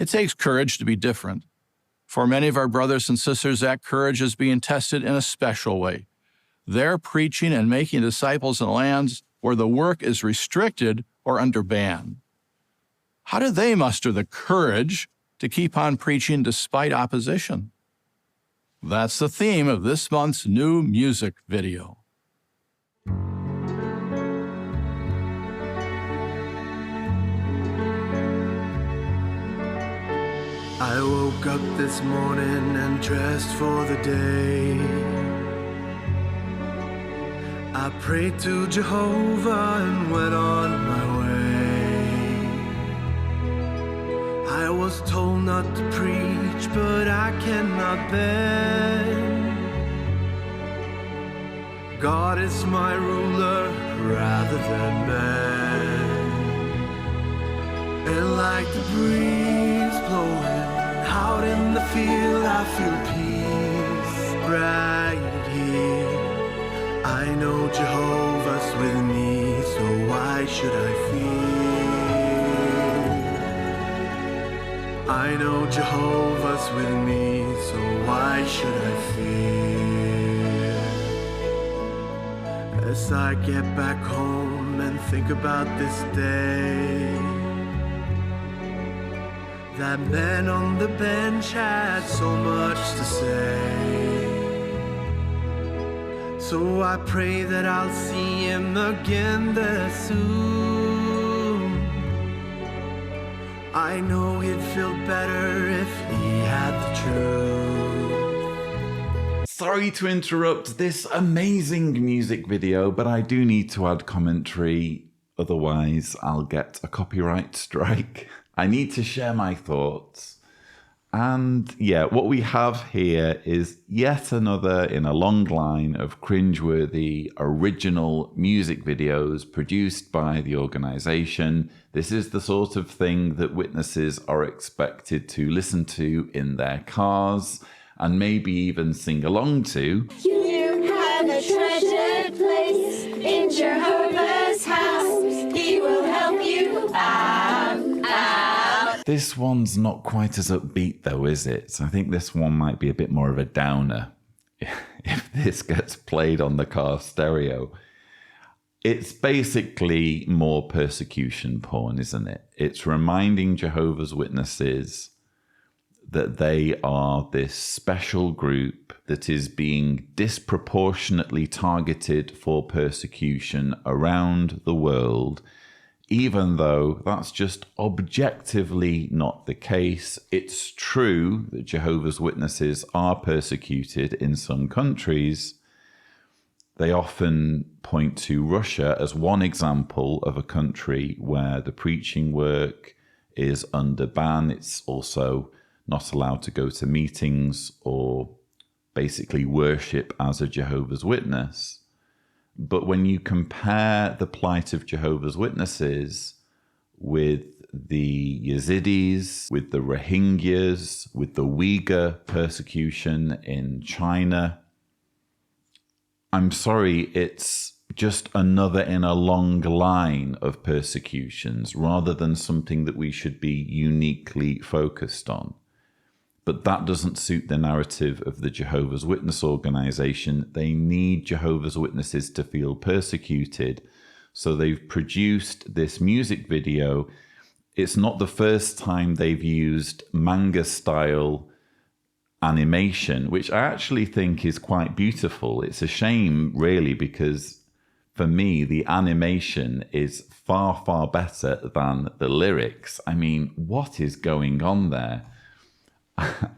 It takes courage to be different. For many of our brothers and sisters, that courage is being tested in a special way. They're preaching and making disciples in lands where the work is restricted or under ban. How do they muster the courage to keep on preaching despite opposition? That's the theme of this month's new music video. I woke up this morning and dressed for the day. I prayed to Jehovah and went on my way. I was told not to preach, but I cannot bend. God is my ruler rather than man. And like the breeze blowing out in the field, I feel peace right here. I know Jehovah's with me, so why should I fear? I know Jehovah's with me, so why should I fear? As I get back home and think about this day, that man on the bench had so much to say. So I pray that I'll see him again there soon. I know he'd feel better if he had the truth. Sorry to interrupt this amazing music video, but I do need to add commentary. Otherwise, I'll get a copyright strike. I need to share my thoughts. And yeah, what we have here is yet another in a long line of cringeworthy original music videos produced by the organization. This is the sort of thing that witnesses are expected to listen to in their cars and maybe even sing along to. You have a treasured place in Jehovah's house. He will help you out. This one's not quite as upbeat though, is it? I think this one might be a bit more of a downer if this gets played on the car stereo. It's basically more persecution porn, isn't it? It's reminding Jehovah's Witnesses that they are this special group that is being disproportionately targeted for persecution around the world, even though that's just objectively not the case. It's true that Jehovah's Witnesses are persecuted in some countries. They often point to Russia as one example of a country where the preaching work is under ban. It's also not allowed to go to meetings or basically worship as a Jehovah's Witness. But when you compare the plight of Jehovah's Witnesses with the Yazidis, with the Rohingyas, with the Uyghur persecution in China, I'm sorry, it's just another in a long line of persecutions rather than something that we should be uniquely focused on. But that doesn't suit the narrative of the Jehovah's Witness organization. They need Jehovah's Witnesses to feel persecuted. So they've produced this music video. It's not the first time they've used manga-style animation, which I actually think is quite beautiful. It's a shame, really, because for me, the animation is far, far better than the lyrics. I mean, what is going on there?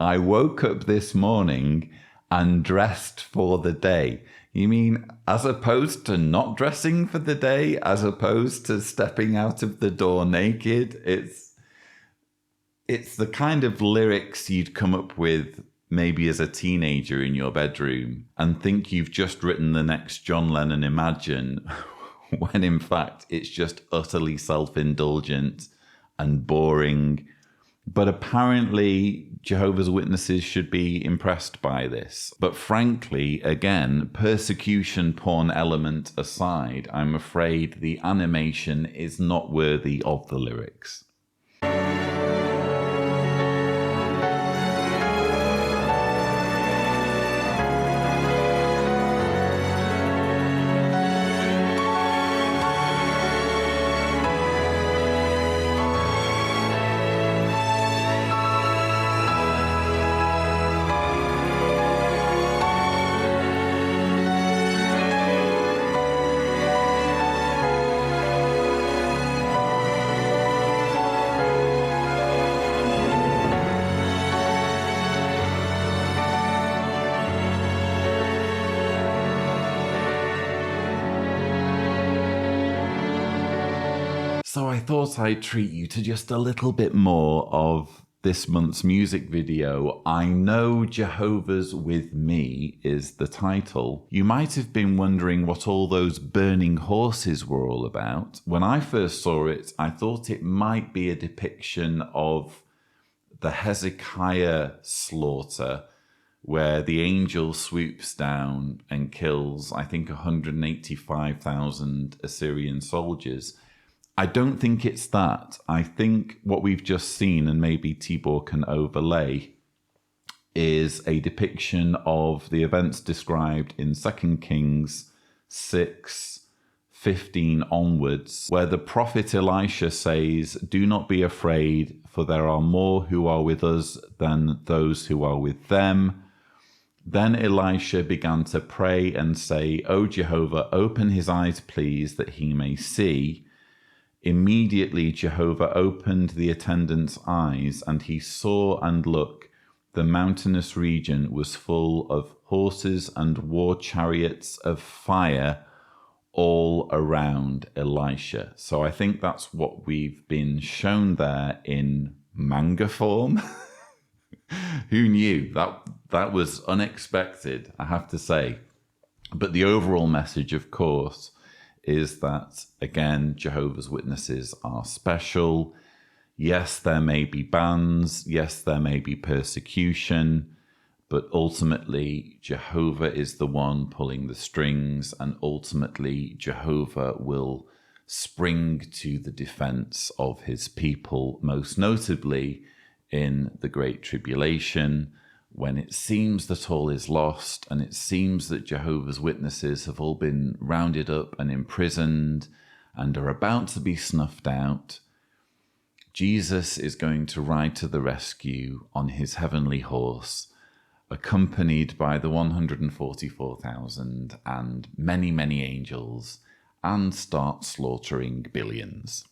I woke up this morning and dressed for the day. You mean as opposed to not dressing for the day, as opposed to stepping out of the door naked? It's the kind of lyrics you'd come up with maybe as a teenager in your bedroom and think you've just written the next John Lennon Imagine, when in fact it's just utterly self-indulgent and boring. But apparently Jehovah's Witnesses should be impressed by this. But frankly, again, persecution porn element aside, I'm afraid the animation is not worthy of the lyrics. So I thought I'd treat you to just a little bit more of this month's music video. I Know Jehovah's With Me is the title. You might have been wondering what all those burning horses were all about. When I first saw it, I thought it might be a depiction of the Hezekiah slaughter, where the angel swoops down and kills, I think, 185,000 Assyrian soldiers. I don't think it's that. I think what we've just seen, and maybe Tibor can overlay, is a depiction of the events described in 2 Kings 6:15 onwards, where the prophet Elisha says, "Do not be afraid, for there are more who are with us than those who are with them." Then Elisha began to pray and say, "O Jehovah, open his eyes, please, that he may see." Immediately Jehovah opened the attendant's eyes, and he saw, and look, the mountainous region was full of horses and war chariots of fire all around Elisha. So I think that's what we've been shown there in manga form. Who knew? That was unexpected, I have to say. But the overall message, of course, is that, again, Jehovah's Witnesses are special. Yes, there may be bans. Yes, there may be persecution. But ultimately, Jehovah is the one pulling the strings. And ultimately, Jehovah will spring to the defense of his people, most notably in the Great Tribulation, when it seems that all is lost and it seems that Jehovah's Witnesses have all been rounded up and imprisoned and are about to be snuffed out. Jesus is going to ride to the rescue on his heavenly horse, accompanied by the 144,000 and many, many angels, and start slaughtering billions.